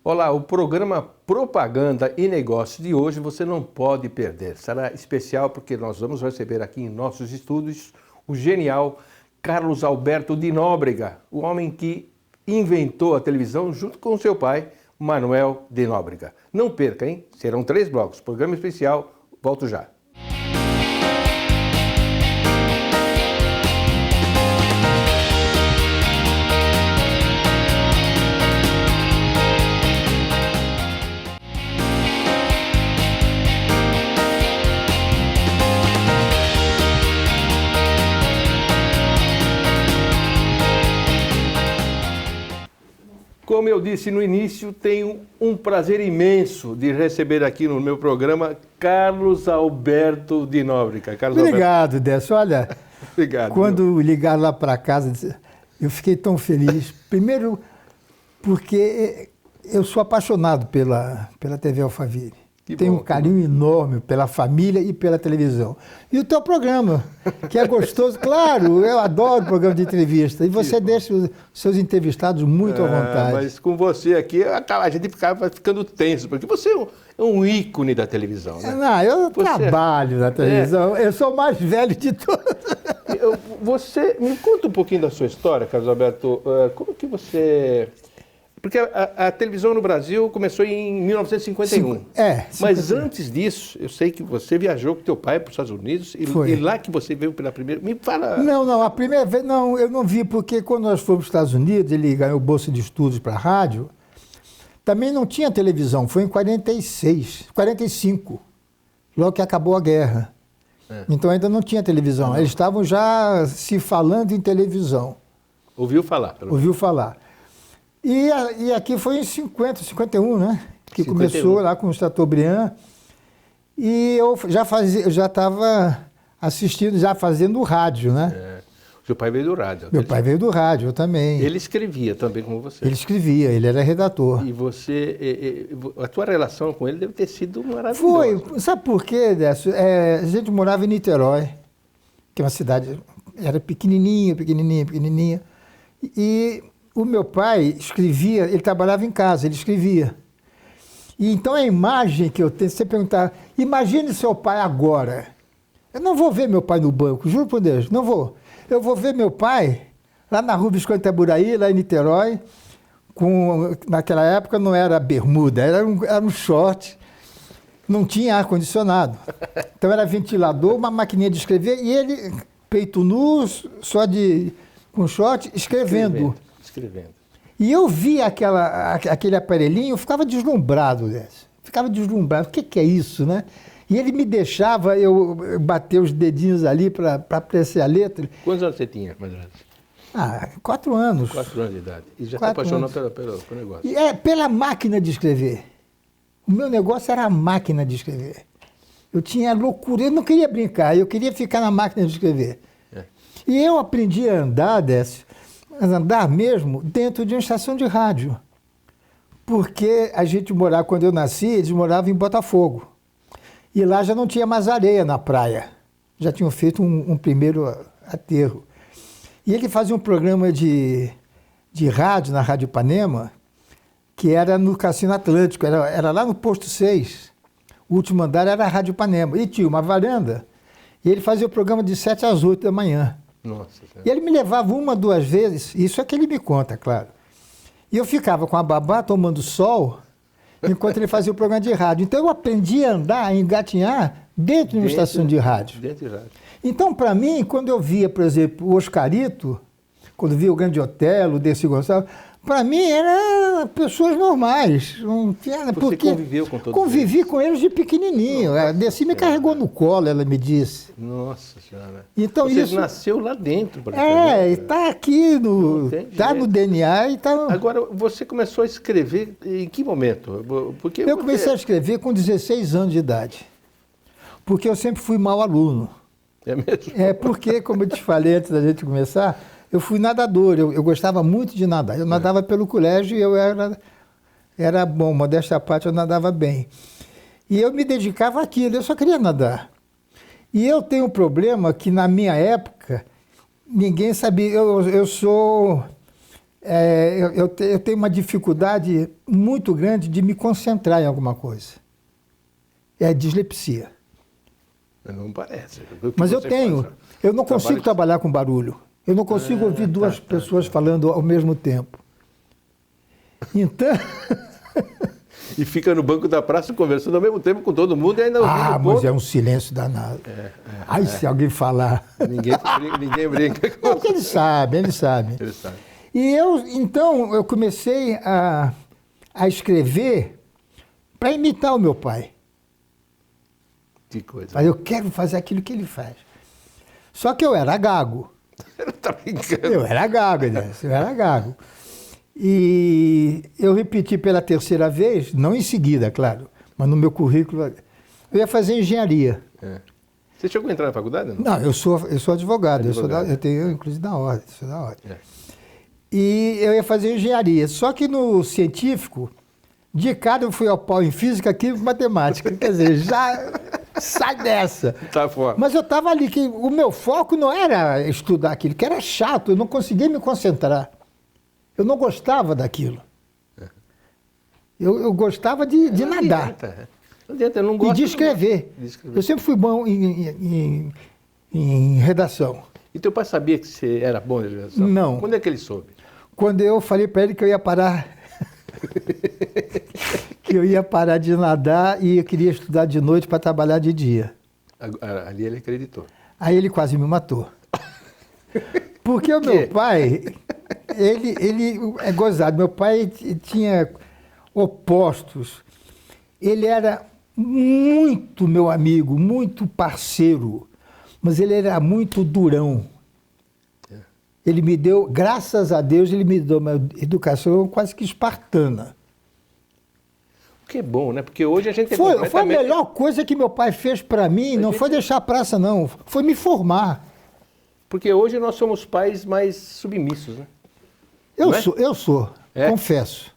Olá, o programa Propaganda e Negócios de hoje você não pode perder. Será especial porque nós vamos receber aqui em nossos estúdios o genial Carlos Alberto de Nóbrega, o homem que inventou a televisão junto com seu pai, Manuel de Nóbrega. Não perca, hein? Serão 3 blocos. Programa especial. Volto já. Como eu disse no início, tenho um prazer imenso de receber aqui no meu programa Carlos Alberto de Nóbrega. Carlos Obrigado, Décio. Olha, Obrigado, quando ligaram lá para casa, eu fiquei tão feliz. Primeiro, porque eu sou apaixonado pela TV Alphaville. Tenho um carinho enorme pela família e pela televisão. E o teu programa, que é gostoso. Claro, eu adoro o programa de entrevista. E você deixa os seus entrevistados muito à vontade. Mas com você aqui, a gente ficava ficando tenso, porque você é um ícone da televisão, né? Não, eu trabalho na televisão. Eu sou o mais velho de todos. Você me conta um pouquinho da sua história, Carlos Alberto. Como que você... Porque a televisão no Brasil começou em 1951. Mas antes disso, eu sei que você viajou com teu pai para os Estados Unidos e lá que você veio pela primeira... Me fala... Não, a primeira vez... Não, eu não vi, porque quando nós fomos para os Estados Unidos, ele ganhou bolsa de estudos para a rádio, também não tinha televisão. Foi em 45, logo que acabou a guerra. Então ainda não tinha televisão. Eles estavam já se falando em televisão. Ouviu falar? Ouviu falar. E aqui foi em 51, né? Que 51. Começou lá com o Chateaubriand. E eu já estava assistindo, já fazendo rádio, né? Seu pai veio do rádio. Meu pai veio do rádio, eu também. Ele escrevia também como você. Ele escrevia, ele era redator. E você, a tua relação com ele deve ter sido maravilhosa. Foi. Sabe por quê, Décio? A gente morava em Niterói, que é uma cidade, era pequenininha. E o meu pai escrevia, ele trabalhava em casa, ele escrevia. E então a imagem que eu tenho, se você perguntar, imagine seu pai agora. Eu não vou ver meu pai no banco, juro por Deus, não vou. Eu vou ver meu pai lá na Rua Visconde Itaburaí, lá em Niterói, naquela época não era bermuda, era um short, não tinha ar-condicionado. Então era ventilador, uma maquininha de escrever, e ele, peito nu, com short, escrevendo. E eu vi aquele aparelhinho, eu ficava deslumbrado, né? O que é isso, né? E ele me deixava eu bater os dedinhos ali para apreciar a letra. Quantos anos você tinha, mais ou menos? 4 anos. 4 anos de idade. E já se apaixonou pelo negócio? Pela máquina de escrever. O meu negócio era a máquina de escrever. Eu tinha loucura, eu não queria brincar, eu queria ficar na máquina de escrever. E eu aprendi a andar, Décio, andar mesmo dentro de uma estação de rádio. Porque a gente morava, quando eu nasci, eles moravam em Botafogo. E lá já não tinha mais areia na praia. Já tinham feito um primeiro aterro. E ele fazia um programa de rádio, na Rádio Ipanema, que era no Cassino Atlântico, era lá no Posto 6. O último andar era a Rádio Ipanema. E tinha uma varanda. E ele fazia o programa de 7 às 8 da manhã. Nossa, e ele me levava 1, 2 vezes, isso é que ele me conta, claro. E eu ficava com a babá tomando sol, enquanto ele fazia o programa de rádio. Então eu aprendi a andar, a engatinhar dentro de uma estação de rádio. Então, para mim, quando eu via, por exemplo, o Oscarito, quando via o Grande Otelo, o Dercy Gonçalves, para mim eram pessoas normais. Não tinha, você conviveu com todos Convivi com eles de pequenininho. A Dercy me carregou no colo, ela me disse. Nossa Senhora. Então, você nasceu lá dentro. Está aqui, está no DNA. E tá no... Agora, você começou a escrever em que momento? Eu comecei a escrever com 16 anos de idade. Porque eu sempre fui mau aluno. É mesmo? Porque, como eu te falei antes da gente começar, eu fui nadador, eu gostava muito de nadar. Eu nadava pelo colégio e eu era bom, modéstia à parte, eu nadava bem. E eu me dedicava àquilo, eu só queria nadar. E eu tenho um problema que, na minha época, ninguém sabia. eu tenho uma dificuldade muito grande de me concentrar em alguma coisa. É a dislexia. Não parece. Mas eu tenho. Eu não consigo trabalhar com barulho. Eu não consigo ouvir duas pessoas falando ao mesmo tempo. Então... E fica no banco da praça conversando ao mesmo tempo com todo mundo e ainda ouvindo mas é um silêncio danado. Se alguém falar... Ninguém brinca com Porque ele sabe. Ele sabe. E então, eu comecei a escrever para imitar o meu pai. Que coisa. Mas eu quero fazer aquilo que ele faz. Só que eu era gago. Tá brincando. Eu era gago. E eu repeti pela terceira vez, não em seguida, claro, mas no meu currículo, eu ia fazer engenharia. Você chegou a entrar na faculdade? Não, eu sou advogado, eu tenho inclusive da ordem, sou da ordem. E eu ia fazer engenharia, só que no científico, de cara eu fui ao pau em física, química e matemática. Quer dizer, já sai dessa. Tá fora. Mas eu estava ali, que o meu foco não era estudar aquilo, que era chato, eu não conseguia me concentrar. Eu não gostava daquilo. Eu gostava de nadar. Não adianta, eu não gosto. E de escrever. Eu sempre fui bom em redação. E teu pai sabia que você era bom em redação? Não. Quando é que ele soube? Quando eu falei para ele que eu ia parar... que eu ia parar de nadar e eu queria estudar de noite para trabalhar de dia. Ali ele acreditou. Aí ele quase me matou. Porque o meu pai, ele é gozado. Meu pai tinha opostos. Ele era muito meu amigo, muito parceiro, mas ele era muito durão. Ele me deu, graças a Deus, ele me deu uma educação quase que espartana. O que é bom, né? Porque hoje a gente tem Foi a melhor coisa que meu pai fez para mim, não foi deixar a praça, não. Foi me formar. Porque hoje nós somos pais mais submissos, né? Eu sou, confesso.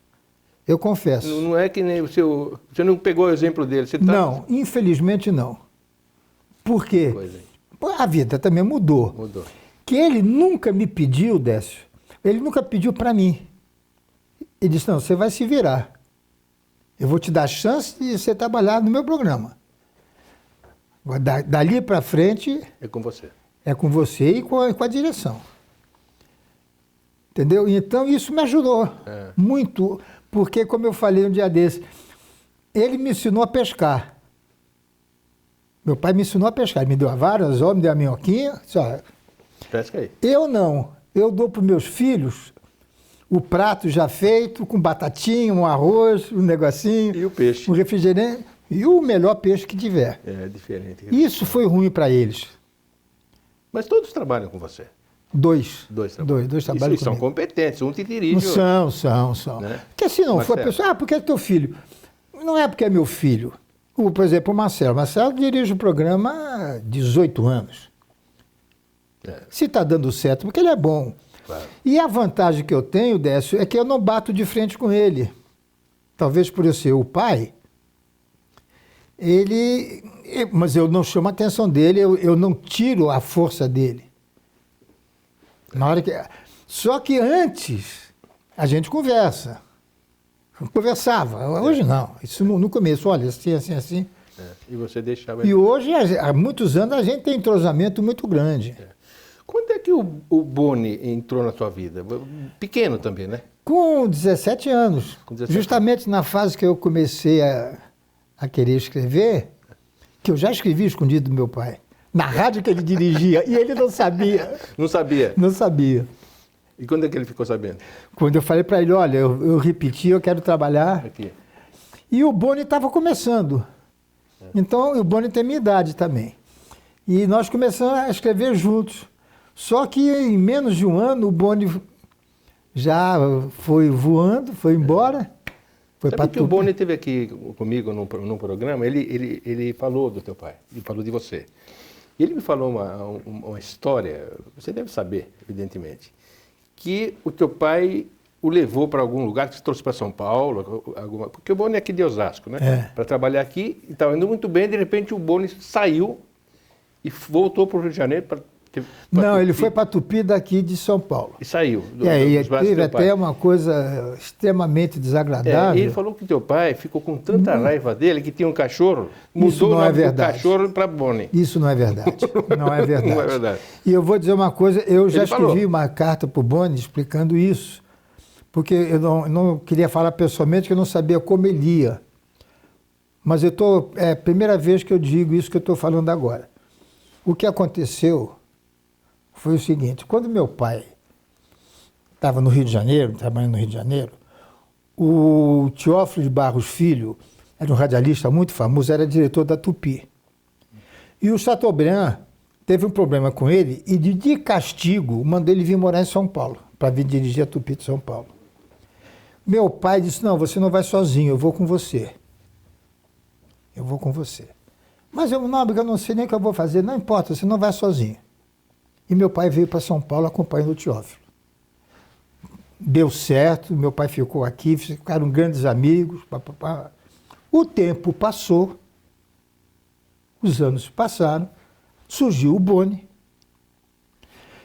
Eu confesso. Não é que nem você não pegou o exemplo dele. Você tá... Não, infelizmente não. Por quê? A vida também mudou. Mudou. Que ele nunca me pediu, Décio, ele nunca pediu para mim. Ele disse, não, você vai se virar. Eu vou te dar a chance de você trabalhar no meu programa. Dali para frente... É com você. É com você e com a direção. Entendeu? Então isso me ajudou muito, porque, como eu falei um dia desse, ele me ensinou a pescar. Meu pai me ensinou a pescar. Ele me deu a vara, o anzol, me deu a minhoquinha. Só. Pesca aí. Eu não. Eu dou para os meus filhos o prato já feito, com batatinha, um arroz, um negocinho. E o peixe. Um refrigerante. E o melhor peixe que tiver. É diferente. Isso foi ruim para eles. Mas todos trabalham com você? Dois trabalham e são competentes, um te dirige. São. Né? Porque se não for a pessoa, porque é teu filho. Não é porque é meu filho. Por exemplo, o Marcelo. Marcelo dirige o programa há 18 anos. Se está dando certo, porque ele é bom. Claro. E a vantagem que eu tenho, Décio, é que eu não bato de frente com ele. Talvez por eu ser o pai, mas eu não chamo a atenção dele, eu não tiro a força dele. Na hora que... Só que antes a gente conversa. Conversava. Hoje não. Isso no começo, olha, assim. E você deixava... E hoje, há muitos anos, a gente tem entrosamento muito grande. Quando é que o Boni entrou na tua vida? Pequeno também, né? Com 17 anos. Com 17 justamente na fase que eu comecei a querer escrever, que eu já escrevi escondido do meu pai. Na rádio que ele dirigia, e ele não sabia. Não sabia? Não sabia. E quando é que ele ficou sabendo? Quando eu falei para ele, olha, eu repeti, eu quero trabalhar. Aqui. E o Boni estava começando. Então, o Boni tem minha idade também. E nós começamos a escrever juntos. Só que em menos de um ano, o Boni já foi voando, foi embora. Foi Sabe que o Boni esteve aqui comigo num programa, ele falou do teu pai, ele falou de você. E ele me falou uma história, você deve saber, evidentemente, que o teu pai o levou para algum lugar, que se trouxe para São Paulo, porque o Boni é aqui de Osasco, né? Para trabalhar aqui, e estava indo muito bem, de repente o Boni saiu e voltou para o Rio de Janeiro para Não, ele foi para Tupi daqui de São Paulo. E saiu. E teve até uma coisa extremamente desagradável. E ele falou que teu pai ficou com tanta raiva dele que tinha um cachorro, Isso mudou não o é nome do verdade. cachorro para Bonnie. Isso não é verdade. Não é verdade. Não é verdade. E eu vou dizer uma coisa, eu já Ele escrevi falou. uma carta para o Boni explicando isso, porque eu não queria falar pessoalmente, que eu não sabia como ele ia. Mas é a primeira vez que eu digo isso que eu estou falando agora. O que aconteceu foi o seguinte: quando meu pai estava no Rio de Janeiro, trabalhando no Rio de Janeiro, o Teófilo de Barros Filho, era um radialista muito famoso, era diretor da Tupi. E o Chateaubriand teve um problema com ele e, de castigo, mandou ele vir morar em São Paulo, para vir dirigir a Tupi de São Paulo. Meu pai disse: não, você não vai sozinho, eu vou com você. Eu vou com você. Mas eu não sei nem o que eu vou fazer. Não importa, você não vai sozinho. E meu pai veio para São Paulo acompanhando o Teófilo. Deu certo, meu pai ficou aqui, ficaram grandes amigos. Papapá. O tempo passou, os anos passaram, surgiu o Boni.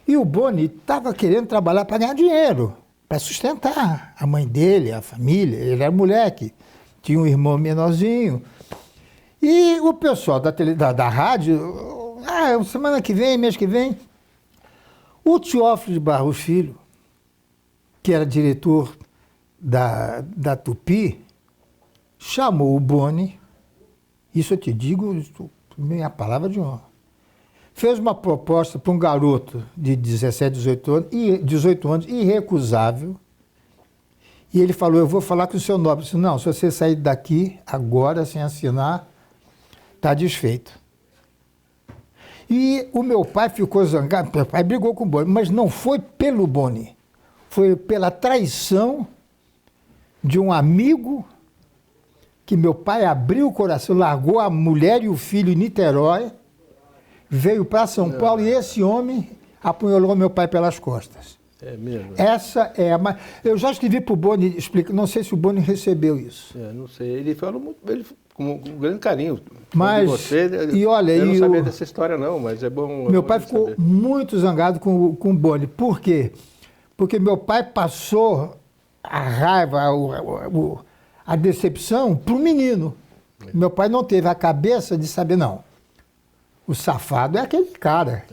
E o Boni estava querendo trabalhar para ganhar dinheiro, para sustentar a mãe dele, a família. Ele era moleque, tinha um irmão menorzinho. E o pessoal da rádio, semana que vem, mês que vem, o Teófilo de Barros Filho, que era diretor da Tupi, chamou o Boni, isso eu te digo, minha palavra de honra, fez uma proposta para um garoto de 17, 18 anos, irrecusável, e ele falou: eu vou falar com o seu Nobre. Eu disse: não, se você sair daqui agora sem assinar, está desfeito. E o meu pai ficou zangado, meu pai brigou com o Boni, mas não foi pelo Boni, foi pela traição de um amigo que meu pai abriu o coração, largou a mulher e o filho em Niterói, veio para São Paulo e esse homem apunhalou meu pai pelas costas. É mesmo? Essa é a... Eu já escrevi para o Boni, não sei se o Boni recebeu isso. Não sei, ele falou muito, com um grande carinho. Mas, de você, e olha, eu não sabia dessa história não, mas é bom... Meu pai ficou muito zangado com o Boni. Por quê? Porque meu pai passou a raiva, a decepção para o menino. Meu pai não teve a cabeça de saber, não. O safado é aquele cara.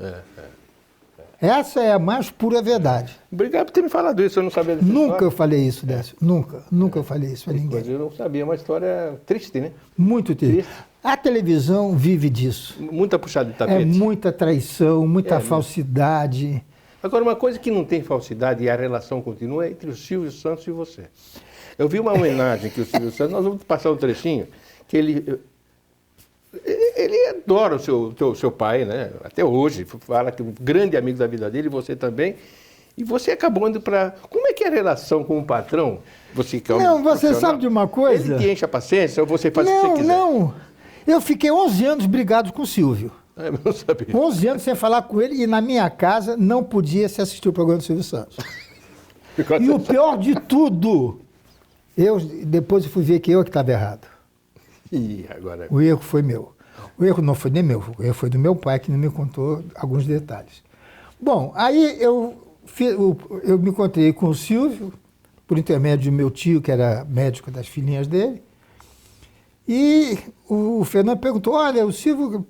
Essa é a mais pura verdade. Obrigado por ter me falado isso, eu não sabia dessa Nunca história. eu falei isso dessa. Nunca eu falei isso para ninguém. Mas eu não sabia, uma história triste, né? Muito triste. A televisão vive disso. Muita puxada de tapete. É muita traição, muita falsidade. Agora, uma coisa que não tem falsidade e a relação continua é entre o Silvio Santos e você. Eu vi uma homenagem que o Silvio Santos, nós vamos passar um trechinho, que ele adora o seu pai, né? Até hoje, fala que é um grande amigo da vida dele, você também. E você acabou indo para... Como é que é a relação com o patrão? Você que é Não, você sabe de uma coisa? Ele te enche a paciência ou você faz o que você quiser? Não. Eu fiquei 11 anos brigado com o Silvio. Eu não sabia. 11 anos sem falar com ele e na minha casa não podia se assistir o programa do Silvio Santos. E o pior de tudo, depois eu fui ver que eu que estava errado. E agora... O erro foi meu. O erro não foi nem meu, o erro foi do meu pai, que não me contou alguns detalhes. Bom, aí eu me encontrei com o Silvio, por intermédio do meu tio, que era médico das filhinhas dele, e o Fernando perguntou: olha, o Silvio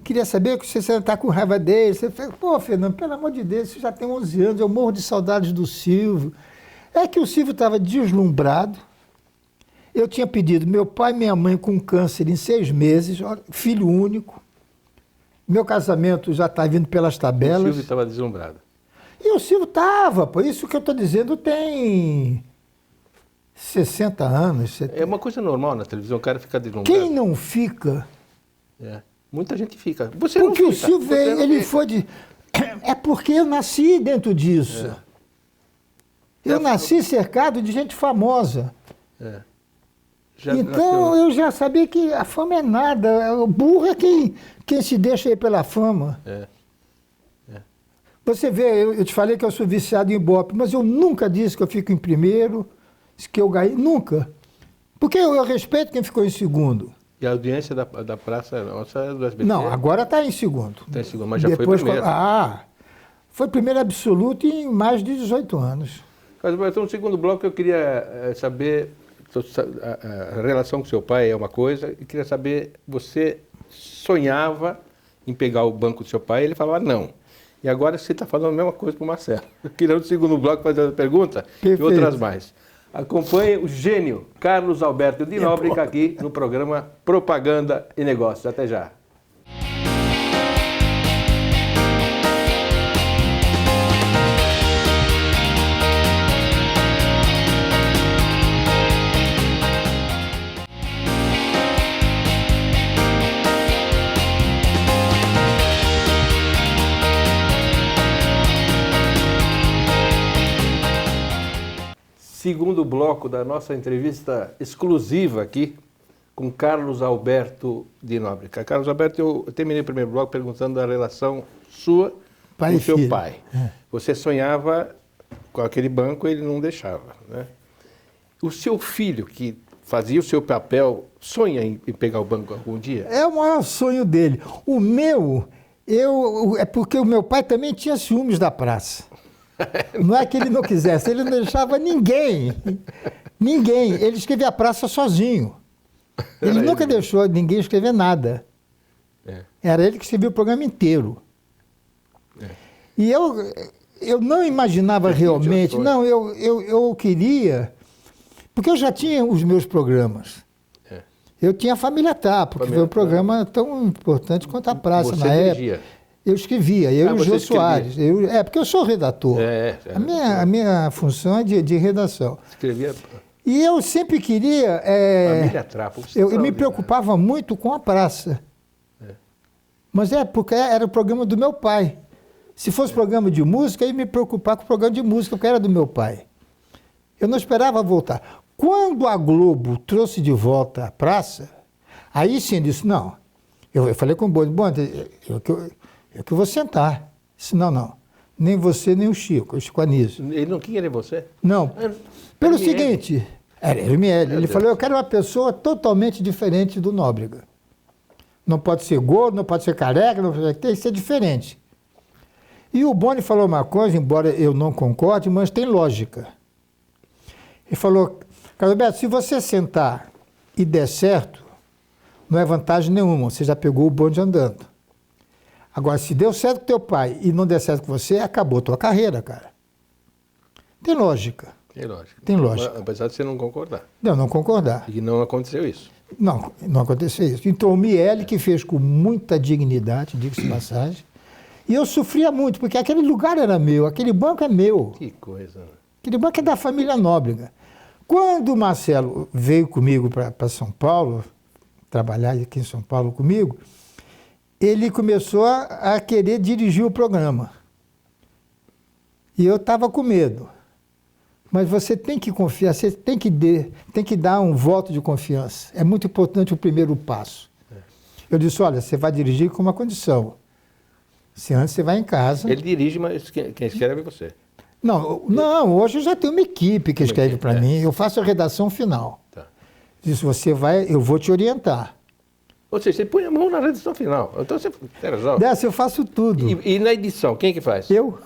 queria saber que você está com raiva dele. Você falou: pô, Fernando, pelo amor de Deus, você já tem 11 anos, eu morro de saudades do Silvio. É que o Silvio estava deslumbrado. Eu tinha pedido meu pai e minha mãe com câncer em 6 meses, filho único. Meu casamento já está vindo pelas tabelas. O Silvio estava deslumbrado. E o Silvio estava, por isso que eu estou dizendo, tem 60 anos. 70. É uma coisa normal na televisão, o cara fica deslumbrado. Quem não fica? Muita gente fica. Você porque não o fica. Silvio, ele foi de... É porque eu nasci dentro disso. Eu nasci cercado de gente famosa. Então eu já sabia que a fama é nada. O burro é quem se deixa ir pela fama. Você vê, eu te falei que eu sou viciado em Ibope, mas eu nunca disse que eu fico em primeiro, que eu ganhei, nunca. Porque eu respeito quem ficou em segundo. E a audiência da Praça Nossa é do SBT? Não, agora está em segundo. Está em segundo, mas já foi primeiro. Foi primeiro absoluto em mais de 18 anos. Então, no segundo bloco, eu queria saber, a relação com seu pai é uma coisa, e queria saber, você sonhava em pegar o banco do seu pai, ele falava não. E agora você está falando a mesma coisa para o Marcelo. Eu queria no segundo bloco fazer a pergunta. Perfeito. E outras mais. Acompanhe o gênio Carlos Alberto de Nóbrega aqui no programa Propaganda e Negócios. Até já. Segundo bloco da nossa entrevista exclusiva aqui com Carlos Alberto de Nóbrega. Carlos Alberto, eu terminei o primeiro bloco perguntando da relação sua com o seu pai. Você sonhava com aquele banco e ele não deixava, né? O seu filho, que fazia o seu papel, sonha em pegar o banco algum dia? É o maior sonho dele. O meu, é porque o meu pai também tinha ciúmes da praça. Não é que ele não quisesse, ele não deixava ninguém. Ninguém. Ele escrevia a praça sozinho. Ele nunca deixou ninguém escrever nada. Era ele que escrevia o programa inteiro. E eu não imaginava realmente. Não, eu queria. Porque eu já tinha os meus programas. Eu tinha a Família Tá, porque foi um programa tão importante quanto a praça na época. Eu escrevia, eu e o Jô Soares. Porque eu sou redator. A minha função é de redação. Escrevia. E eu sempre queria. Família Trapo. Eu me preocupava muito com a praça. Mas porque era o programa do meu pai. Se fosse programa de música, eu ia me preocupar com o programa de música, porque era do meu pai. Eu não esperava voltar. Quando a Globo trouxe de volta a praça, aí sim eu disse: não. Eu falei com o Boni, eu que vou sentar. Disse: não. Nem você, nem o Chico Anísio. Ele não queria você? Não. Pelo seguinte, era ML. Ele falou: eu quero uma pessoa totalmente diferente do Nóbrega. Não pode ser gordo, não pode ser careca, tem que ser diferente. E o Boni falou uma coisa, embora eu não concorde, mas tem lógica. Ele falou: Carlos Alberto, se você sentar e der certo, não é vantagem nenhuma, você já pegou o bonde andando. Agora, se deu certo com teu pai e não der certo com você, acabou a tua carreira, cara. Tem lógica. Tem lógica. Apesar de você não concordar. Não concordar. E não aconteceu isso. Não aconteceu isso. Então, o Miele, que fez com muita dignidade, diga-se de passagem, e eu sofria muito, porque aquele lugar era meu, aquele banco é meu. Que coisa. Aquele banco é da família Nóbrega. Quando o Marcelo veio comigo para São Paulo, trabalhar aqui em São Paulo comigo, ele começou a querer dirigir o programa. E eu estava com medo. Mas você tem que confiar, você tem que dar um voto de confiança. É muito importante o primeiro passo. Eu disse: olha, você vai dirigir com uma condição. Se antes você vai em casa... Ele dirige, mas quem escreve é você. Não, hoje eu já tenho uma equipe que escreve para mim. Eu faço a redação final. Tá. Disse: você vai, eu vou te orientar. Ou seja, você põe a mão na redação final. Então você resolve. Dessa eu faço tudo. E na edição, quem que faz? Eu.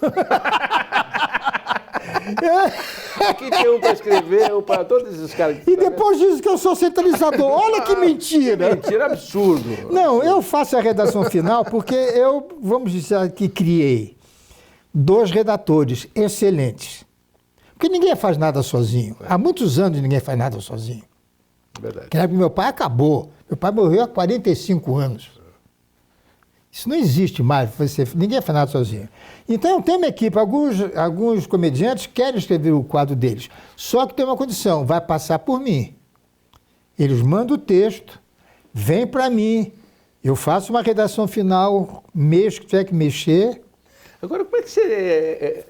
Aqui tem um para escrever, um para todos esses caras. E depois diz que eu sou centralizador. Olha que mentira. Que mentira, absurdo. Não, eu faço a redação final porque eu, vamos dizer que criei 2 redatores excelentes. Porque ninguém faz nada sozinho. Há muitos anos ninguém faz nada sozinho. Verdade. Porque meu pai acabou. Meu pai morreu há 45 anos. Isso não existe mais, ninguém faz nada sozinho. Então eu tenho uma equipe, alguns comediantes querem escrever o quadro deles, só que tem uma condição: vai passar por mim. Eles mandam o texto, vem para mim, eu faço uma redação final, mexo, que tiver que mexer. Agora, como é que você...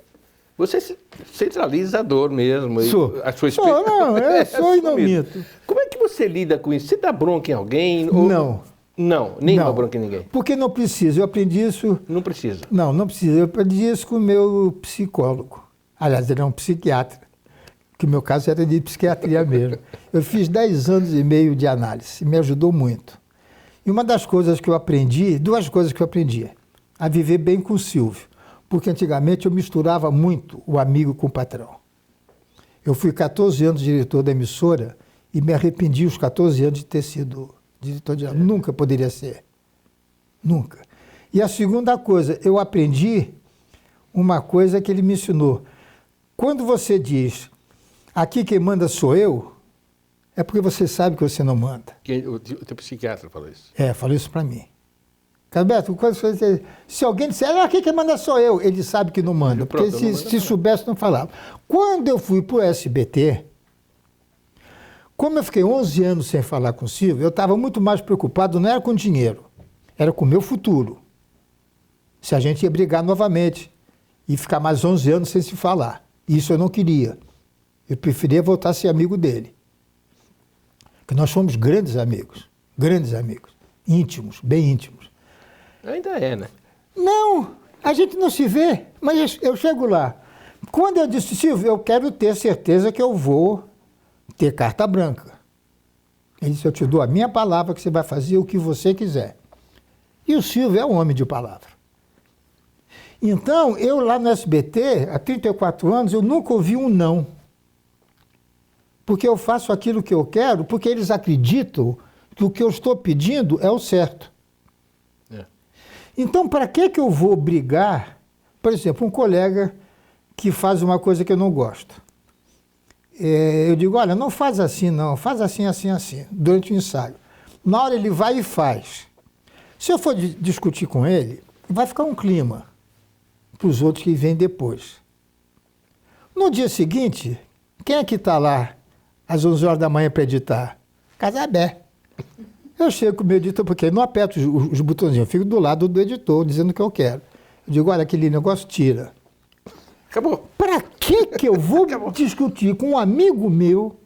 Você é centralizador mesmo. Sou. A sua eu sou e não minto. Como é que você lida com isso? Você dá bronca em alguém? Não. Não, nem dá bronca em ninguém? Porque não precisa. Eu aprendi isso... Não precisa? Não precisa. Eu aprendi isso com o meu psicólogo. Aliás, ele é um psiquiatra. Que o meu caso era de psiquiatria mesmo. Eu fiz 10 anos e meio de análise. Me ajudou muito. E uma das coisas que eu aprendi, duas coisas que eu aprendi, a viver bem com o Silvio. Porque antigamente eu misturava muito o amigo com o patrão. Eu fui 14 anos diretor da emissora e me arrependi os 14 anos de ter sido diretor de... Nunca poderia ser. Nunca. E a segunda coisa, eu aprendi uma coisa que ele me ensinou. Quando você diz, aqui quem manda sou eu, é porque você sabe que você não manda. O teu psiquiatra falou isso. Falou isso para mim. Carbeto, se alguém disser, aqui quem manda sou eu, ele sabe que não manda. Porque se soubesse, não falava. Quando eu fui para o SBT, como eu fiquei 11 anos sem falar com o Silvio, eu estava muito mais preocupado, não era com dinheiro, era com o meu futuro. Se a gente ia brigar novamente e ficar mais 11 anos sem se falar. Isso eu não queria. Eu preferia voltar a ser amigo dele. Porque nós fomos grandes amigos, íntimos, bem íntimos. Ainda é, né? Não, a gente não se vê, mas eu chego lá. Quando eu disse, Silvio, eu quero ter certeza que eu vou ter carta branca. Ele disse, eu te dou a minha palavra que você vai fazer o que você quiser. E o Silvio é um homem de palavra. Então, eu lá no SBT, há 34 anos, eu nunca ouvi um não. Porque eu faço aquilo que eu quero, porque eles acreditam que o que eu estou pedindo é o certo. Então, para que eu vou brigar, por exemplo, um colega que faz uma coisa que eu não gosto? Eu digo, olha, não faz assim não, faz assim, assim, assim, durante o ensaio. Na hora ele vai e faz. Se eu for discutir com ele, vai ficar um clima para os outros que vêm depois. No dia seguinte, quem é que está lá às 11 horas da manhã para editar? Casabé. Eu chego com o meu editor, porque eu não aperto os botõezinhos, eu fico do lado do editor, dizendo o que eu quero. Eu digo, olha, aquele negócio tira. Acabou. Para que eu vou discutir com um amigo meu,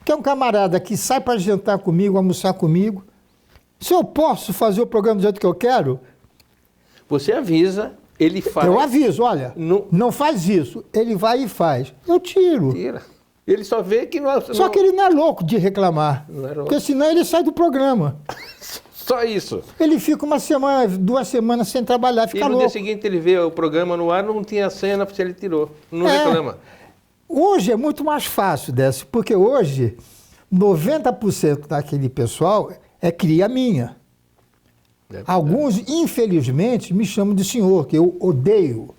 que é um camarada que sai para jantar comigo, almoçar comigo, se eu posso fazer o programa do jeito que eu quero? Você avisa, ele faz. Eu aviso, olha, não faz isso. Ele vai e faz. Eu tiro. Tira. Ele só vê que não... Só que ele não é louco de reclamar. Não é louco. Porque senão ele sai do programa. Só isso. Ele fica uma semana, 2 semanas sem trabalhar, fica louco. E no dia seguinte ele vê o programa no ar, não tinha cena, porque ele tirou. Não reclama. Hoje é muito mais fácil dessa, porque hoje 90% daquele pessoal é cria minha. Alguns, infelizmente, me chamam de senhor, que eu odeio.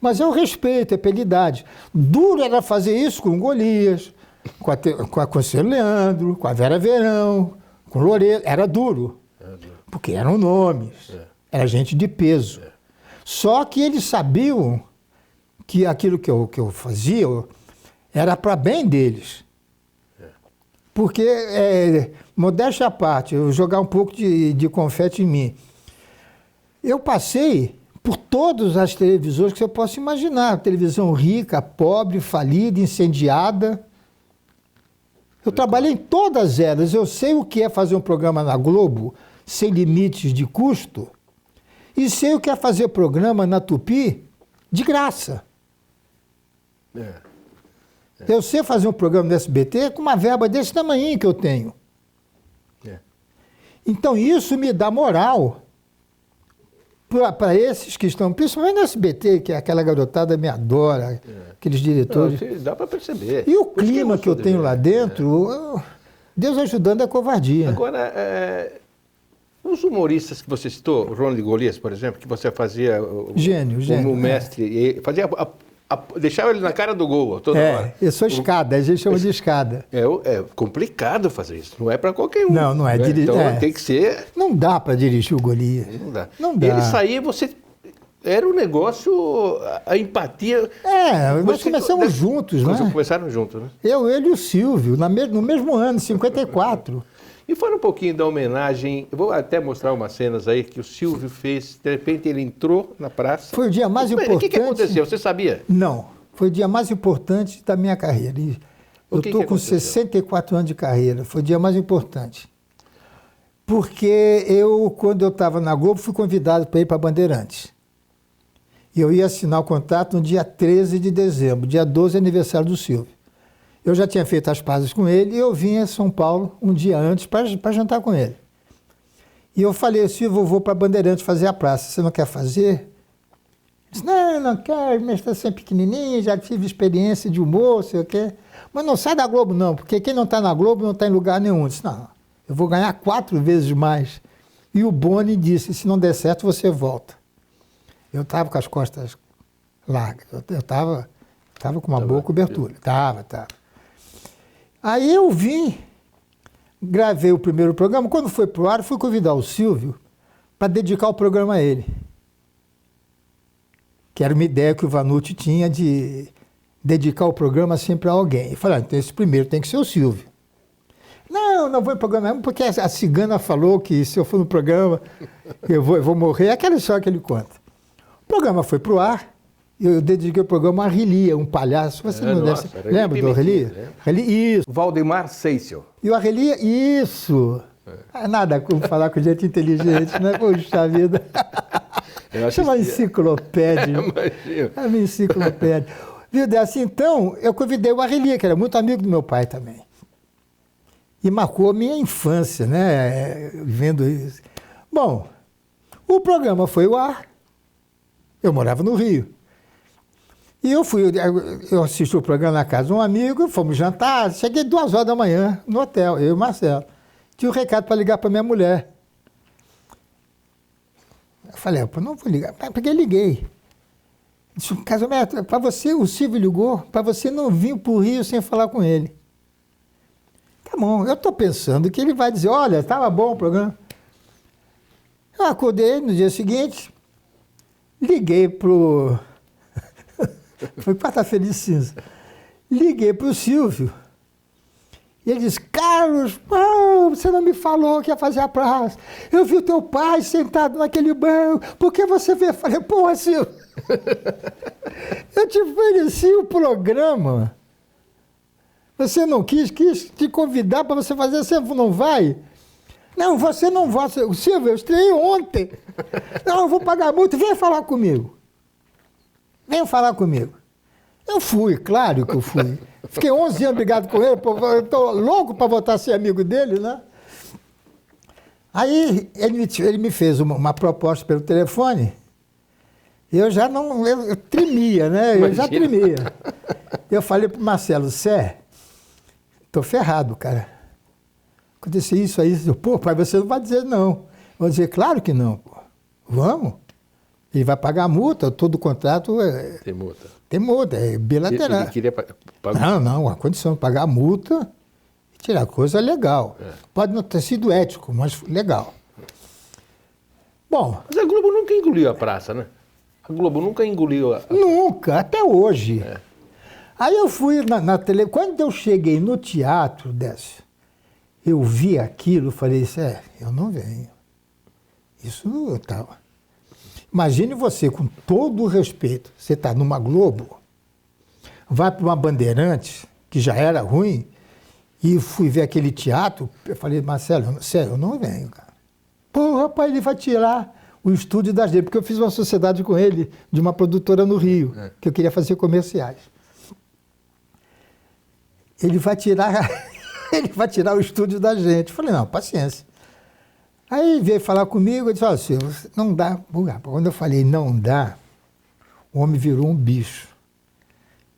Mas eu respeito, é pela idade. Duro era fazer isso com o Golias, com a Conselho Leandro, com a Vera Verão, com o Loureiro. Era duro, porque eram nomes, era gente de peso. Só que eles sabiam que aquilo que eu fazia era para bem deles. Porque, modéstia à parte, eu vou jogar um pouco de confete em mim. Eu passei por todas as televisões que você possa imaginar. Televisão rica, pobre, falida, incendiada. Eu trabalhei em todas elas. Eu sei o que é fazer um programa na Globo sem limites de custo e sei o que é fazer programa na Tupi de graça. Eu sei fazer um programa no SBT com uma verba desse tamanho que eu tenho. Então isso me dá moral para esses que estão, principalmente no SBT, que aquela garotada me adora, aqueles diretores. Não, dá para perceber. E o clima que eu tenho lá dentro, Deus ajudando a covardia. Agora, os humoristas que você citou, o Ronald Golias, por exemplo, que você fazia Gênio. O mestre, fazia deixava ele na cara do gol toda hora. Eu sou escada, a gente chama de escada. É complicado fazer isso, não é para qualquer um. Não é dirigir. Então tem que ser... Não dá para dirigir o Golias. Não dá. Ele saía, você... Era um negócio, a empatia... nós começamos juntos, né? Vocês começaram juntos, né? Ele e o Silvio, no mesmo ano, 54. E fala um pouquinho da homenagem, eu vou até mostrar umas cenas aí que o Silvio fez, de repente ele entrou na praça. Foi o dia mais importante... O que aconteceu? Você sabia? Não, foi o dia mais importante da minha carreira. Eu estou com 64 anos de carreira, foi o dia mais importante. Porque quando eu estava na Globo, fui convidado para ir para Bandeirantes. E eu ia assinar o contrato no dia 13 de dezembro, dia 12 é aniversário do Silvio. Eu já tinha feito as pazes com ele e eu vim a São Paulo um dia antes para jantar com ele. E eu falei, Silvio, eu vou para Bandeirantes fazer a praça, você não quer fazer? Ele disse, não quero, mas está sempre pequenininho, já tive experiência de humor, sei o quê. Mas não sai da Globo não, porque quem não está na Globo não está em lugar nenhum. Eu disse, não, eu vou ganhar 4 vezes mais. E o Boni disse, se não der certo, você volta. Eu estava com as costas largas, eu estava com uma boa cobertura, estava. Aí eu vim, gravei o primeiro programa, quando foi pro ar, fui convidar o Silvio para dedicar o programa a ele. Que era uma ideia que o Vanucci tinha de dedicar o programa sempre a alguém. Eu falei, então esse primeiro tem que ser o Silvio. Não vou em programa mesmo, porque a cigana falou que se eu for no programa eu vou morrer. É aquela história que ele conta. O programa foi pro ar, eu dediquei o programa a Arrelia, um palhaço. Você não deve ser. Lembra do Arrelia? Isso. Valdemar Seissel. E o Arrelia, isso. Nada como falar com gente inteligente, né? Poxa vida. Isso é uma enciclopédia. É uma enciclopédia. Viu, assim, então, eu convidei o Arrelia, que era muito amigo do meu pai também. E marcou a minha infância, né? Vendo isso. Bom, o programa foi ao ar. Eu morava no Rio. E eu assisti o programa na casa de um amigo, fomos jantar, cheguei 2 horas da manhã no hotel, eu e o Marcelo. Tinha um recado para ligar para minha mulher. Eu falei, não vou ligar, porque liguei. Disse, casamento, para você, o Silvio ligou, para você não vir para o Rio sem falar com ele. Tá bom, eu estou pensando que ele vai dizer, olha, estava bom o programa. Eu acordei no dia seguinte, liguei pro... Foi quarta-feira de cinza. Liguei pro Silvio. E ele disse, Carlos, você não me falou que ia fazer a praça. Eu vi o teu pai sentado naquele banco. Por que você veio? Eu falei, porra, Silvio, eu te ofereci o programa. Você não quis te convidar para você fazer, você não vai? Não, você não vai. Silvio, eu estreiei ontem. Não, eu vou pagar multa. Vem falar comigo. Vem falar comigo. Eu fui, claro que eu fui. Fiquei 11 anos brigado com ele, eu estou louco para voltar a ser amigo dele, né? Aí ele me fez uma proposta pelo telefone, e eu já não, eu tremia, né? Eu já tremia. Eu falei para o Marcelo, estou ferrado, cara. Aconteceu isso aí, pô, pai, você não vai dizer não. Eu vou dizer, claro que não, pô. Vamos. Ele vai pagar a multa, todo contrato Tem multa. Tem multa, é bilateral. Ele queria pagar. Não, a condição de pagar a multa e tirar coisa legal. Pode não ter sido ético, mas legal. Bom. Mas a Globo nunca engoliu a praça, né? A Globo nunca engoliu a... Nunca, até hoje. Aí eu fui na tele. Quando eu cheguei no teatro, Décio, eu vi aquilo, falei, eu não venho. Isso eu estava. Imagine você, com todo o respeito, você está numa Globo, vai para uma Bandeirantes, que já era ruim, e fui ver aquele teatro, eu falei, Marcelo, sério, eu não venho, cara. Pô, rapaz, ele vai tirar o estúdio das dele, porque eu fiz uma sociedade com ele, de uma produtora no Rio, que eu queria fazer comerciais. Ele vai tirar o estúdio da gente. Eu falei, não, paciência. Aí veio falar comigo, eu disse, Silvio, não dá. Quando eu falei não dá, o homem virou um bicho.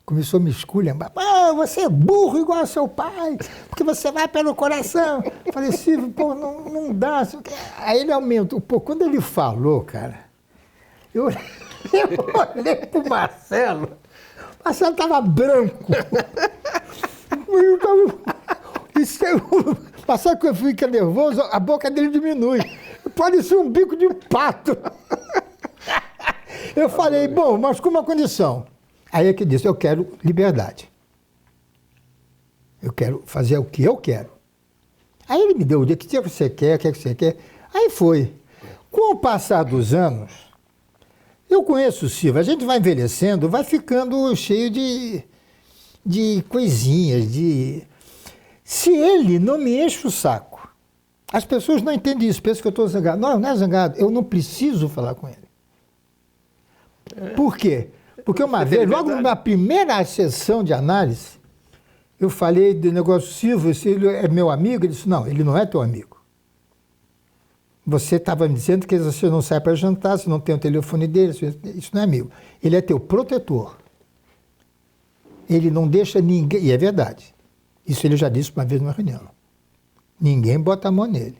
Começou a me esculhambar. Você é burro igual ao seu pai, porque você vai pelo coração. Eu falei, Silvio, pô, não dá. Aí ele aumentou. Pô, quando ele falou, cara, eu olhei pro Marcelo. O Marcelo estava branco. Passar que eu fico nervoso, a boca dele diminui. Pode ser um bico de pato. Eu falei, bom, mas com uma condição. Aí é que disse, eu quero liberdade. Eu quero fazer o que eu quero. Aí ele me deu o dia, que você quer, o que você quer. Aí foi. Com o passar dos anos, eu conheço o Silvio, a gente vai envelhecendo, vai ficando cheio de coisinhas, Se ele não me enche o saco, as pessoas não entendem isso, pensam que eu estou zangado. Não é zangado, eu não preciso falar com ele. Por quê? Porque uma vez, logo na primeira sessão de análise, eu falei do negócio Silvio, se ele é meu amigo, ele disse, não, ele não é teu amigo. Você estava me dizendo que você não sai para jantar, você não tem o telefone dele, isso não é amigo. Ele é teu protetor. Ele não deixa ninguém, e é verdade, isso ele já disse uma vez numa reunião, ninguém bota a mão nele.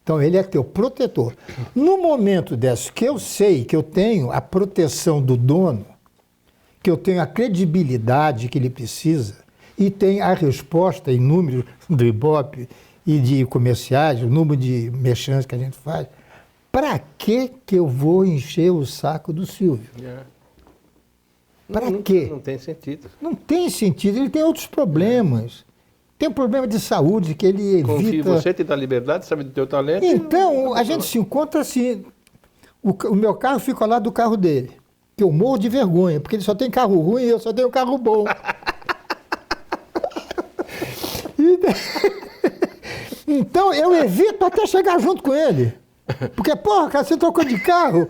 Então ele é teu protetor. No momento desse, que eu sei que eu tenho a proteção do dono, que eu tenho a credibilidade que ele precisa, e tem a resposta em números do Ibope e de comerciais, o número de merchantes que a gente faz, para que eu vou encher o saco do Silvio? Para quê? Não tem sentido. Não tem sentido, ele tem outros problemas. Tem um problema de saúde que ele evita. Confia em você, te dá liberdade, sabe do teu talento. Então, a gente se encontra assim, o meu carro fica ao lado do carro dele, que eu morro de vergonha, porque ele só tem carro ruim e eu só tenho carro bom. Então, eu evito até chegar junto com ele. Porque, porra, cara, você trocou de carro.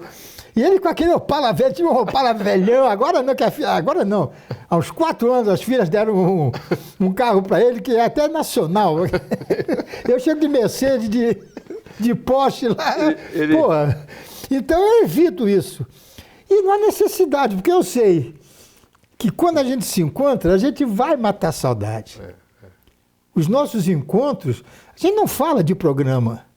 E ele com aquele Opala velho, tinha um Opala velhão, agora não, agora não. Há uns 4 anos as filhas deram um carro para ele que é até nacional. Eu chego de Mercedes, de Porsche lá. Porra. Então eu evito isso. E não há necessidade, porque eu sei que quando a gente se encontra, a gente vai matar a saudade. Os nossos encontros, a gente não fala de programa.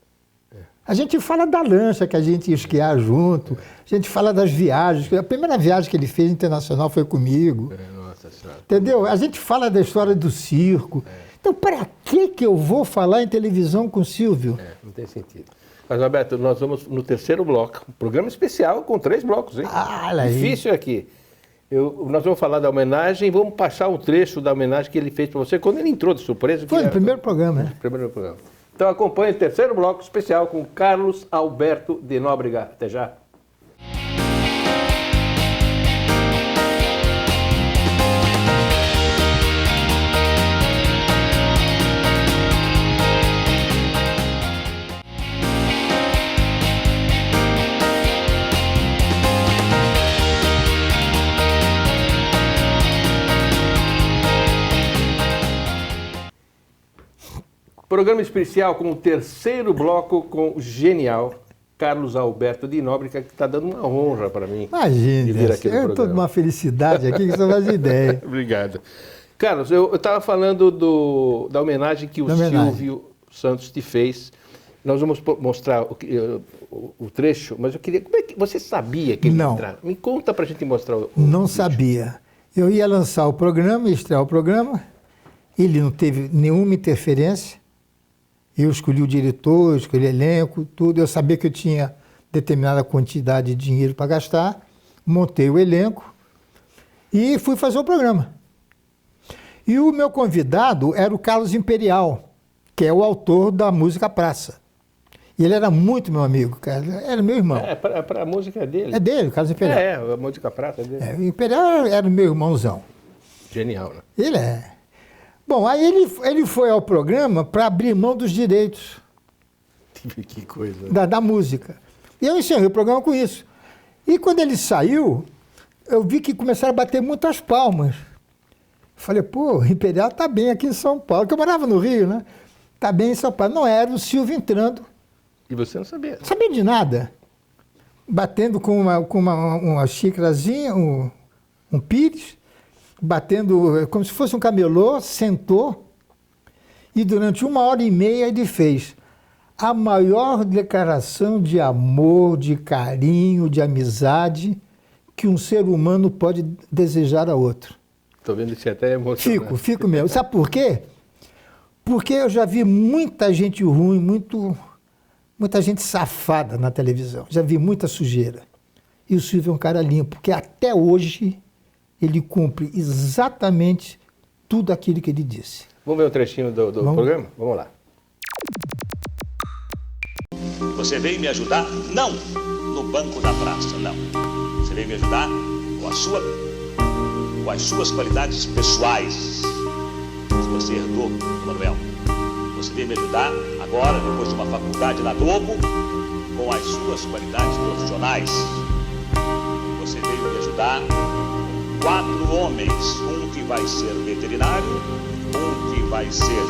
A gente fala da lancha que a gente ia esquiar junto, a gente fala das viagens. A primeira viagem que ele fez internacional foi comigo. Nossa Senhora. Entendeu? A gente fala da história do circo. Então, para que eu vou falar em televisão com o Silvio? Não tem sentido. Mas, Alberto, nós vamos no terceiro bloco, um programa especial com 3 blocos, hein? Olha aí. Difícil aqui. Nós vamos falar da homenagem, vamos passar um trecho da homenagem que ele fez para você, quando ele entrou de surpresa. Foi no primeiro programa, né? Primeiro programa. Então acompanhe o terceiro bloco especial com Carlos Alberto de Nóbrega. Até já. Programa especial com o terceiro bloco com o genial Carlos Alberto de Nóbrega, que está dando uma honra para mim. Imagina, eu estou numa felicidade aqui que você não faz ideia. Obrigado. Carlos, eu estava falando da homenagem que o Silvio Santos te fez. Nós vamos mostrar o trecho, mas eu queria... Como é que você sabia que ele ia entrar? Me conta para a gente mostrar o Não vídeo. Sabia. Eu ia lançar o programa, estrear o programa, ele não teve nenhuma interferência. Eu escolhi o diretor, escolhi o elenco, tudo. Eu sabia que eu tinha determinada quantidade de dinheiro para gastar, montei o elenco e fui fazer o programa. E o meu convidado era o Carlos Imperial, que é o autor da música Praça. E ele era muito meu amigo, cara. Era meu irmão. A música é dele. É dele, o Carlos Imperial. A música Praça é dele. O Imperial era meu irmãozão. Genial, né? Ele é. Bom, aí ele foi ao programa para abrir mão dos direitos. Que coisa. Da música. E eu encerrei o programa com isso. E quando ele saiu, eu vi que começaram a bater muitas palmas. Falei, pô, o Imperial tá bem aqui em São Paulo, que eu morava no Rio, né? Tá bem em São Paulo. Não, era o Silvio entrando. E você não sabia? Não sabia de nada. Batendo com uma xícarazinha, um pires, batendo como se fosse um camelô, sentou e durante 1h30 ele fez a maior declaração de amor, de carinho, de amizade que um ser humano pode desejar a outro. Estou vendo isso até emocionado. Fico mesmo. Sabe por quê? Porque eu já vi muita gente ruim, muita gente safada na televisão. Já vi muita sujeira. E o Silvio é um cara limpo, porque até hoje ele cumpre exatamente tudo aquilo que ele disse. Vamos ver um trechinho do programa? Vamos lá. Você veio me ajudar? Não no banco da praça, não. Você veio me ajudar com as suas qualidades pessoais que você herdou, Manuel. Você veio me ajudar agora, depois de uma faculdade na Globo, com as suas qualidades profissionais. Você veio me ajudar 4 homens, um que vai ser veterinário, um que vai ser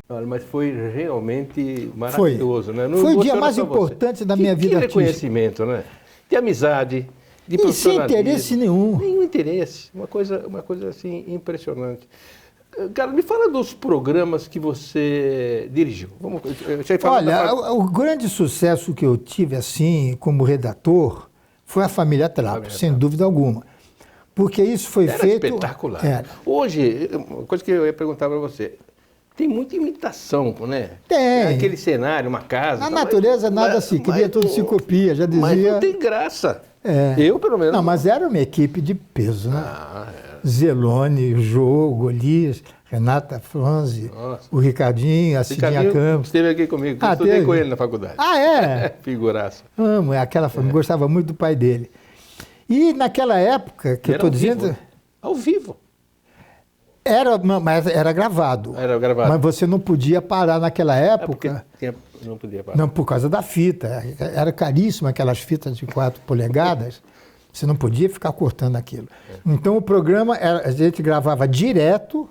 Olha, mas foi realmente maravilhoso, né? Não Foi o dia emociona mais só você. importante da minha vida Que artística. reconhecimento, né? De amizade, de E sem profissionalismo. interesse nenhum. Nenhum interesse. Uma coisa assim impressionante. Cara, me fala dos programas que você dirigiu. Olha, o grande sucesso que eu tive assim como redator foi a Família Trapo, sem dúvida alguma. Porque isso foi Era feito... espetacular. Era. Hoje, uma coisa que eu ia perguntar para você, tem muita imitação, né? Tem. Aquele cenário, uma casa. Na natureza nada se cria, tudo se copia, já dizia... Mas não tem graça. É. Eu, pelo menos... Não, mas era uma equipe de peso, né? Zelone, Jô, Golias, Renata Franzi, Nossa. o Ricardinho, a Cidinha Campos. Esteve aqui comigo, eu estudei com ele na faculdade. Ah, é? Figuraça. Amo, aquela família, gostava muito do pai dele. E naquela época, que eu estou dizendo... Vivo. Ao vivo. Mas era gravado. Era gravado. Mas você não podia parar naquela época. Não podia parar. Não, por causa da fita. Era caríssimo aquelas fitas de 4 polegadas. Você não podia ficar cortando aquilo. Então o programa, a gente gravava direto,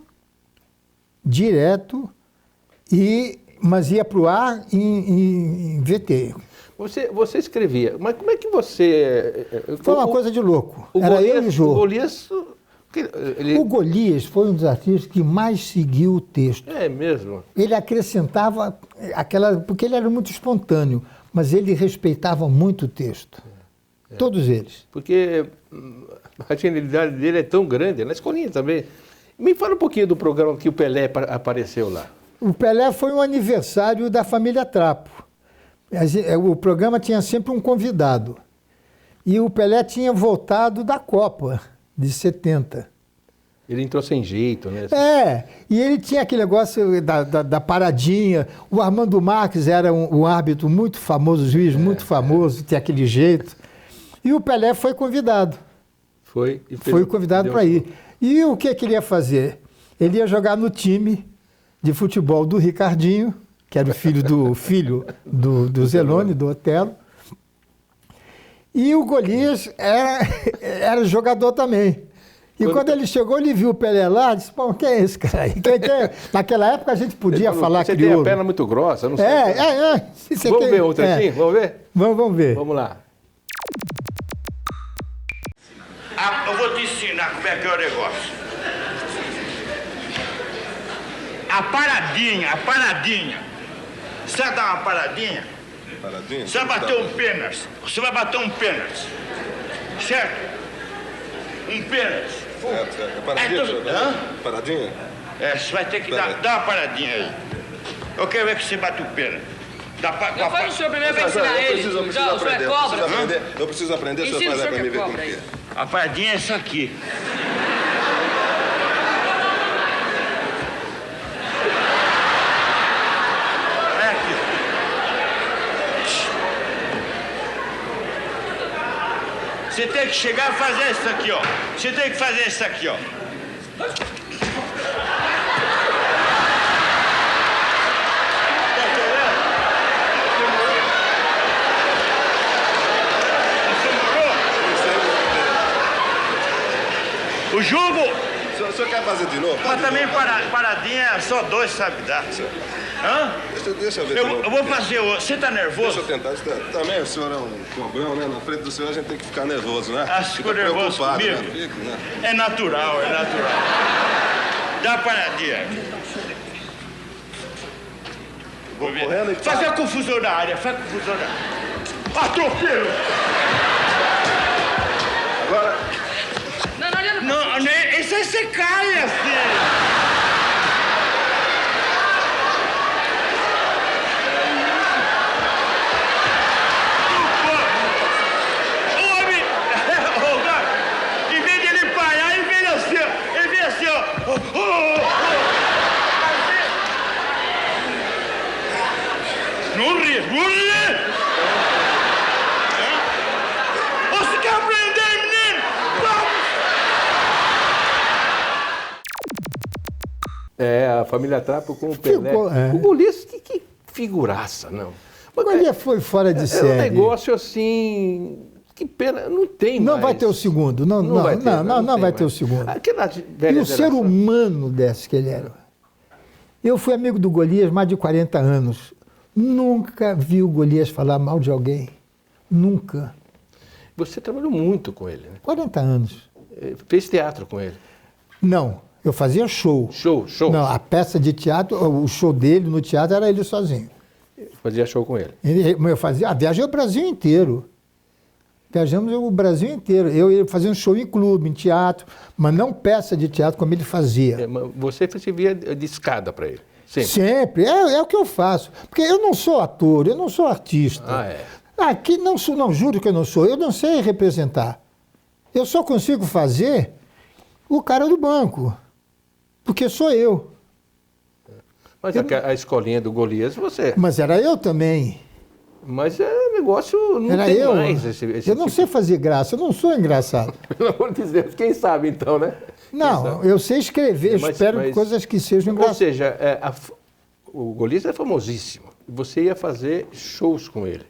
mas ia para o ar em VT. Você escrevia, mas como é que você... Foi uma coisa de louco. Era eu e o Jô. O Golias... O Golias foi um dos artistas que mais seguiu o texto. É mesmo? Ele acrescentava porque ele era muito espontâneo, mas ele respeitava muito o texto. Todos eles. Porque a genialidade dele é tão grande, na escolinha também. Me fala um pouquinho do programa que o Pelé apareceu lá. O Pelé foi um aniversário da família Trapo. O programa tinha sempre um convidado. E o Pelé tinha voltado da Copa de 70. Ele entrou sem jeito, né? E ele tinha aquele negócio da paradinha. O Armando Marques era um árbitro muito famoso, juiz muito famoso, tinha aquele jeito. E o Pelé foi convidado. Foi convidado para ir. E o que ele ia fazer? Ele ia jogar no time de futebol do Ricardinho, que era o filho do Zelone, do Otelo. E o Golias era jogador também. E quando ele chegou, ele viu o Pelé lá, disse, pô, quem é esse cara aí? Naquela época a gente podia falar crioulo. Você tem a perna muito grossa, não sei. Vamos ver outra aqui? Vamos ver? Vamos ver. Vamos lá. Eu vou te ensinar como é que é o negócio. A paradinha. Você vai dar uma paradinha? Paradinha? Você vai bater um pênalti. Certo? Um pênalti. Paradinha? Paradinha? Você vai ter que dar uma paradinha aí. Eu quero ver que você bate o pênalti. Já faz o senhor primeiro para ensinar ele. Já, o senhor é cobra. Eu preciso aprender, o senhor faz para mim ver como é. A paradinha é essa aqui. É aqui. Você tem que chegar e fazer isso aqui, ó. O jogo... O senhor quer fazer de novo? Mas também paradinha, só 2 sabe dar. Hã? Deixa eu ver. Eu vou fazer o... Você tá nervoso? Deixa eu tentar. Também o senhor é um cobrão, né? Na frente do senhor a gente tem que ficar nervoso, né? Ficou nervoso comigo? Né? Fico, né? É natural. Dá paradinha. Vou correndo e... Fazer confusão na área, Atropelo! Agora... Não, isso aí você cai, assim. Homem! Em vez de ele parar, ele vem assim, ó. Não ri! Você quer aprender, menino? A família Trapo com o Pelé. O Golias, que figuraça, não. O Golias foi fora de série. É um negócio assim... Que pena, não tem mais. Não vai ter o segundo. Não vai ter o segundo. Aquela velha e o ser humano desse que ele era. Eu fui amigo do Golias mais de 40 anos. Nunca vi o Golias falar mal de alguém. Nunca. Você trabalhou muito com ele, né? 40 anos. Fez teatro com ele. Não, eu fazia show. Show. Não, a peça de teatro, o show dele no teatro era ele sozinho. Fazia show com ele. Eu fazia, viajei o Brasil inteiro. Viajamos o Brasil inteiro. Eu fazia um show em clube, em teatro, mas não peça de teatro como ele fazia. Mas você servia de escada para ele? Sempre. É o que eu faço. Porque eu não sou ator, eu não sou artista. Aqui não sou, não, juro que eu não sou. Eu não sei representar. Eu só consigo fazer o cara do banco. Porque sou eu. Mas a escolinha do Golias, você... Mas era eu também. Mas negócio não era tem eu. mais eu não sei fazer graça, eu não sou engraçado. Pelo amor de Deus, quem sabe então, né? Não, eu sei escrever, espero coisas que sejam engraçadas. Ou seja, o Golias é famosíssimo. Você ia fazer shows com ele.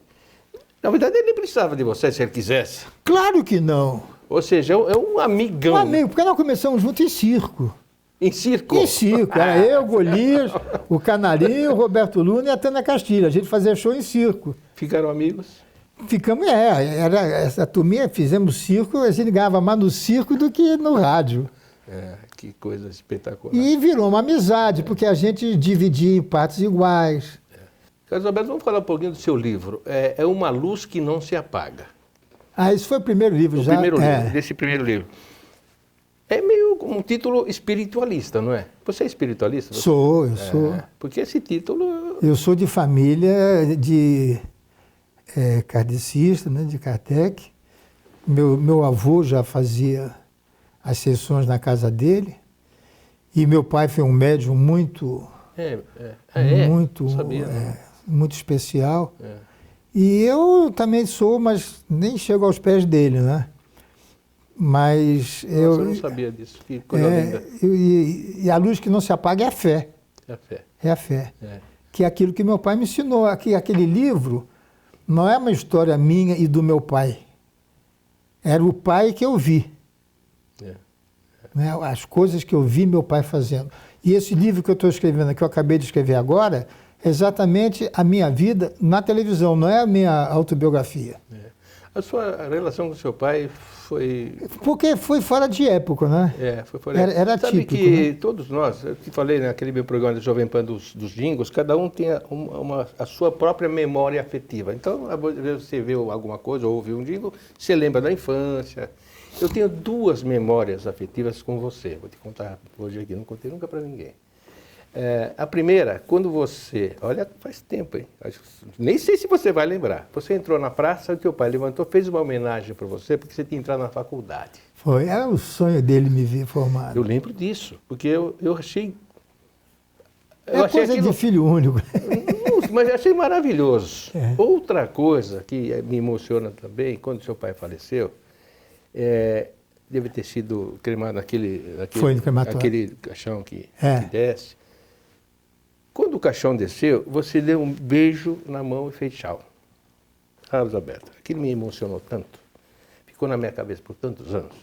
Na verdade, ele nem precisava de você se ele quisesse. Claro que não. Ou seja, é um amigão. Um amigo, porque nós começamos juntos em circo. Em circo? Em circo. Era eu, o Golias, o Canarinho, o Roberto Luna e a Tânia Castilho. A gente fazia show em circo. Ficaram amigos? Ficamos, era essa turminha, fizemos circo, a gente ganhava mais no circo do que no rádio. Que coisa espetacular. E virou uma amizade, porque a gente dividia em partes iguais. Carlos Alberto, vamos falar um pouquinho do seu livro. É Uma Luz que Não Se Apaga. Esse foi o primeiro livro já. Primeiro livro, desse primeiro livro. É meio um título espiritualista, não é? Você é espiritualista? Sou, eu sou. Porque esse título... Eu sou de família de kardecista, né, de Kardec. Meu avô já fazia as sessões na casa dele. E meu pai foi um médium muito... Muito, sabia, muito especial. E eu também sou, mas nem chego aos pés dele, né? Mas eu não sabia disso. Que coisa linda. E a luz que não se apaga é a fé. É a fé. É a fé. Que é aquilo que meu pai me ensinou. Aquele livro não é uma história minha e do meu pai. Era o pai que eu vi. Né? As coisas que eu vi meu pai fazendo. E esse livro que eu estou escrevendo, que eu acabei de escrever agora, é exatamente a minha vida na televisão, não é a minha autobiografia. A sua relação com seu pai foi... Porque foi fora de época, né? Foi fora de época. Era Sabe típico, que né? todos nós, eu te falei naquele meu programa de Jovem Pan dos Jingles, cada um tem a sua própria memória afetiva. Então, você vê alguma coisa ou ouviu um jingle, você lembra da infância. Eu tenho duas memórias afetivas com você. Vou te contar hoje aqui, não contei nunca para ninguém. A primeira, quando você... Olha, faz tempo, hein? Nem sei se você vai lembrar. Você entrou na praça, o teu pai levantou, fez uma homenagem para você, porque você tinha entrado na faculdade. Foi, era o sonho dele me ver formado. Eu lembro disso, porque eu achei... achei coisa de filho único. Mas eu achei maravilhoso. Outra coisa que me emociona também, quando seu pai faleceu, deve ter sido cremado naquele caixão que desce. Quando o caixão desceu, você deu um beijo na mão e fez tchau. Carlos Alberto, aquilo me emocionou tanto, ficou na minha cabeça por tantos anos,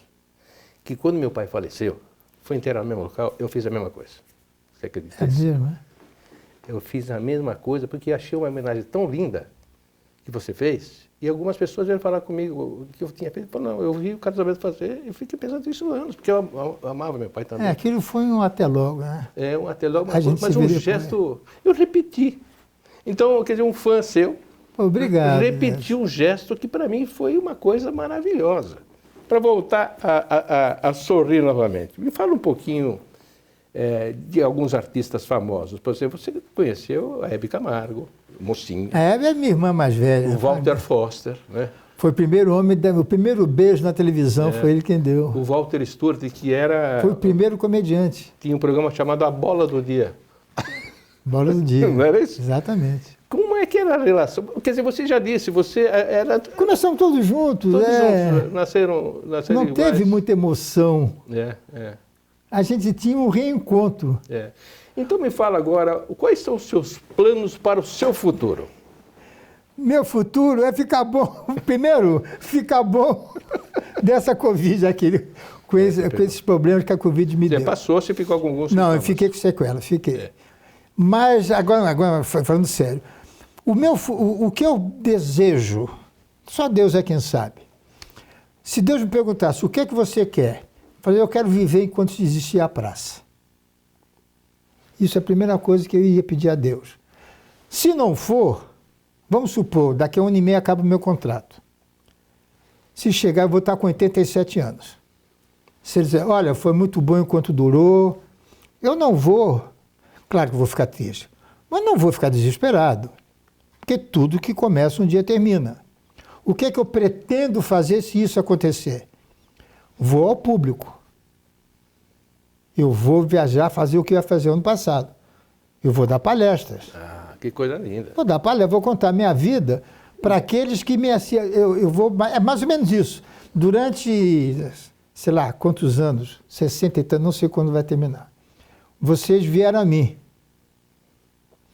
que quando meu pai faleceu, foi enterrado no mesmo local, eu fiz a mesma coisa. Você acredita nisso? Né? Eu fiz a mesma coisa porque achei uma homenagem tão linda que você fez, e algumas pessoas vieram falar comigo o que eu tinha feito. Não, eu vi o Carlos Alberto fazer e fiquei pensando nisso anos, porque eu amava meu pai também. Aquilo foi um até logo, né? Um até logo, mas um gesto... Eu repeti. Então, quer dizer, um fã seu... Obrigado. Repetiu um gesto que para mim foi uma coisa maravilhosa. Para voltar a sorrir novamente. Me fala um pouquinho de alguns artistas famosos. Por exemplo, você conheceu a Hebe Camargo, mocinha. A Hebe é minha irmã mais velha. O Walter Foster, né? Foi o primeiro homem, o primeiro beijo na televisão foi ele quem deu. O Walter Stewart, que era... Foi o primeiro comediante. Tinha um programa chamado A Bola do Dia. Bola do Dia. Não era isso? Exatamente. Como é que era a relação? Quer dizer, você já disse, você era... Começamos todos juntos. Todos juntos, nasceram não iguais. Teve muita emoção. A gente tinha um reencontro. Então me fala agora, quais são os seus planos para o seu futuro? Meu futuro é ficar bom. Primeiro, ficar bom dessa Covid aqui, com esses problemas que a Covid me deu. Você passou, você ficou com alguns Não, sintomas? eu fiquei com sequela, fiquei. Mas, agora falando sério, o que eu desejo, só Deus é quem sabe. Se Deus me perguntasse, o que é que você quer? Eu falei, eu quero viver enquanto existia a praça. Isso é a primeira coisa que eu ia pedir a Deus. Se não for, vamos supor, daqui a 1 ano e meio acaba o meu contrato. Se chegar, eu vou estar com 87 anos. Se ele dizer, olha, foi muito bom enquanto durou, eu não vou, claro que eu vou ficar triste, mas não vou ficar desesperado, porque tudo que começa um dia termina. O que é que eu pretendo fazer se isso acontecer? Vou ao público. Eu vou viajar, fazer o que eu ia fazer ano passado. Eu vou dar palestras. Ah, que coisa linda. Vou dar palestras, vou contar minha vida para aqueles que me... Eu vou, é mais ou menos isso. Durante, sei lá, quantos anos, 60 e tantos, não sei quando vai terminar. Vocês vieram a mim.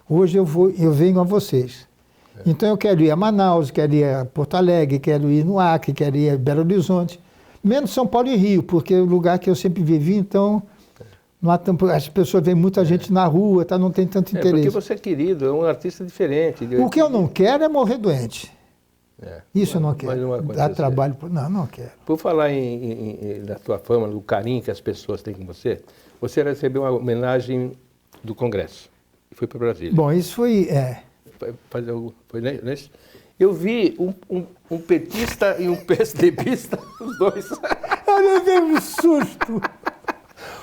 Hoje eu venho a vocês. Então eu quero ir a Manaus, quero ir a Porto Alegre, quero ir no Acre, quero ir a Belo Horizonte. Menos São Paulo e Rio, porque é o lugar que eu sempre vivi, então não há tanto, as pessoas veem muita gente na rua, tá, não tem tanto interesse. Porque você é querido, é um artista diferente. O que eu não quero é morrer doente. Isso eu não quero. Mas não vai Dar acontecer. trabalho... Não quero. Por falar da tua fama, do carinho que as pessoas têm com você, você recebeu uma homenagem do Congresso e foi para Brasília. Bom, isso foi... Foi nesse? Eu vi um petista e um PSDBista, os dois. Eu levei um susto.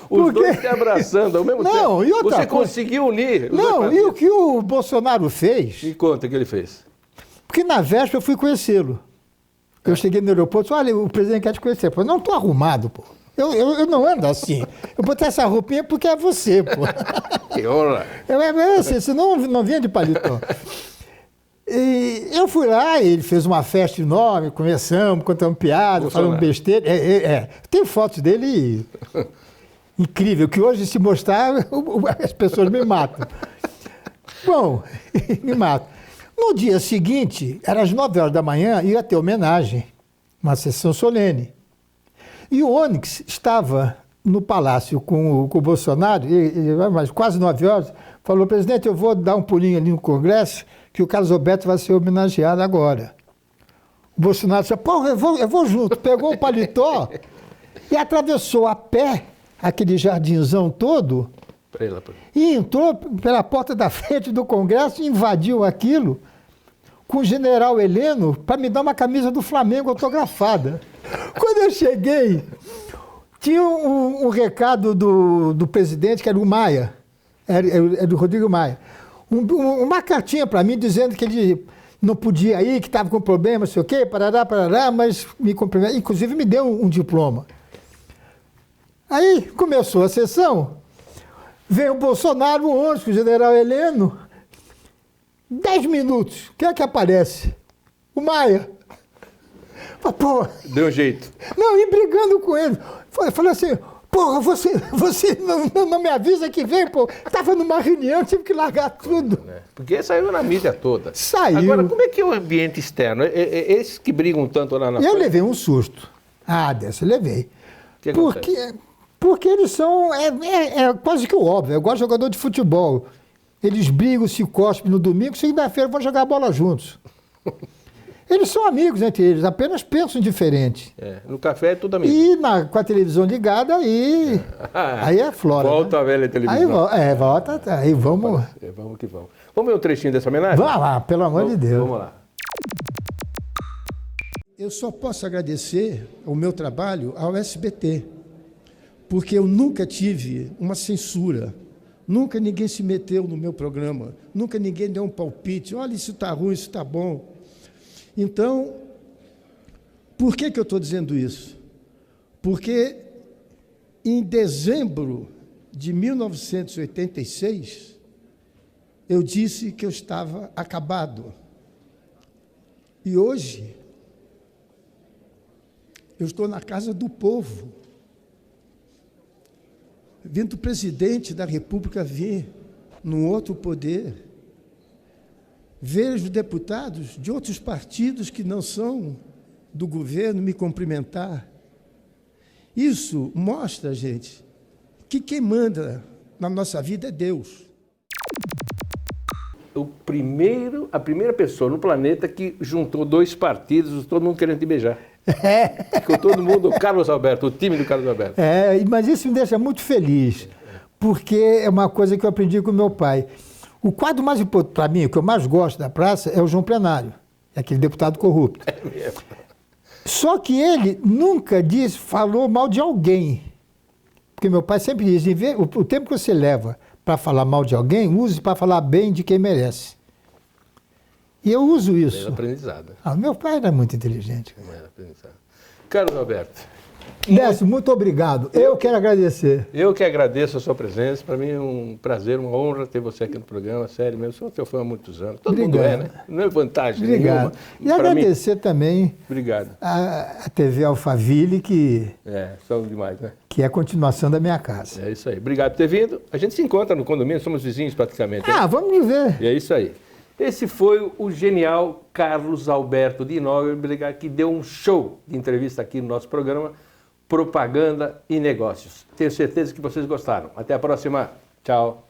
Os dois se abraçando ao mesmo tempo. Não, e outra Você coisa... conseguiu unir. Não, e o que o Bolsonaro fez... Me conta o que ele fez. Porque na véspera eu fui conhecê-lo. Eu cheguei no aeroporto e disse, olha, o presidente quer te conhecer. Pô, não, estou arrumado, pô. Eu não ando assim. Eu botei essa roupinha porque é você, pô. Que honra. É assim, senão não vinha de paletó. E eu fui lá, ele fez uma festa enorme, conversamos, contamos piada, falamos besteira. Tem fotos dele incrível, que hoje se mostrar, as pessoas me matam. Bom, me matam. No dia seguinte, eram as 9 horas da manhã, ia ter homenagem, uma sessão solene. E o Onyx estava no palácio com o Bolsonaro, mas quase 9 horas, falou, presidente, eu vou dar um pulinho ali no Congresso, que o Carlos Alberto vai ser homenageado agora. O Bolsonaro disse, pô, eu vou junto. Pegou o paletó e atravessou a pé aquele jardinzão todo e entrou pela porta da frente do Congresso e invadiu aquilo com o general Heleno para me dar uma camisa do Flamengo autografada. Quando eu cheguei, tinha um recado do presidente, que era o Maia, era do Rodrigo Maia, uma cartinha para mim dizendo que ele não podia ir, que estava com problema, não sei o quê, parará, mas me cumprimentou, inclusive me deu um diploma. Aí começou a sessão, veio o Bolsonaro, o ônibus, o general Heleno, 10 minutos, quem é que aparece? O Maia. Pô, deu um jeito. Não, e brigando com ele. Falei assim, porra, você não me avisa que vem, pô. Estava numa reunião, tive que largar tudo. Porque saiu na mídia toda. Saiu. Agora, como é que é o ambiente externo? Esses que brigam tanto lá na frente? Eu levei um susto. Dessa eu levei. Que porque eles são, quase que o óbvio, é igual jogador de futebol. Eles brigam, se cospem no domingo, segunda-feira vão jogar bola juntos. Eles são amigos entre eles, apenas pensam diferente. No café é tudo amigo. E com a televisão ligada, aí é flora. Volta, né? A velha televisão. Aí volta, aí vamos... Vamos que vamos. Vamos ver um trechinho dessa homenagem? Vamos lá, pelo amor de Deus. Vamos lá. Eu só posso agradecer o meu trabalho ao SBT, porque eu nunca tive uma censura, nunca ninguém se meteu no meu programa, nunca ninguém deu um palpite, olha, isso está ruim, isso está bom. Então, por que eu estou dizendo isso? Porque em dezembro de 1986, eu disse que eu estava acabado. E hoje, eu estou na casa do povo, vendo o presidente da República vir num outro poder. Vejo deputados de outros partidos que não são do governo me cumprimentar. Isso mostra, gente, que quem manda na nossa vida é Deus. a primeira pessoa no planeta que juntou 2 partidos, todo mundo querendo te beijar. Ficou todo mundo, o Carlos Alberto, o time do Carlos Alberto. Mas isso me deixa muito feliz, porque é uma coisa que eu aprendi com meu pai. O quadro mais importante para mim, o que eu mais gosto da praça, é o João Plenário, aquele deputado corrupto. É mesmo. Só que ele nunca falou mal de alguém. Porque meu pai sempre diz, o tempo que você leva para falar mal de alguém, use para falar bem de quem merece. E eu uso isso. Era aprendizado. Meu pai era muito inteligente. Era aprendizado. Carlos Alberto. Décio, muito obrigado. Eu quero agradecer. Eu que agradeço a sua presença. Para mim é um prazer, uma honra ter você aqui no programa. Sério mesmo, sou teu fã há muitos anos. Todo mundo é, né? Não é vantagem nenhuma. E agradecer também Obrigado. a TV Alphaville, que são demais, né? Que é a continuação da minha casa. É isso aí. Obrigado por ter vindo. A gente se encontra no condomínio, somos vizinhos praticamente. Vamos ver. E é isso aí. Esse foi o genial Carlos Alberto de Nóbrega, que deu um show de entrevista aqui no nosso programa Propaganda e Negócios. Tenho certeza que vocês gostaram. Até a próxima. Tchau.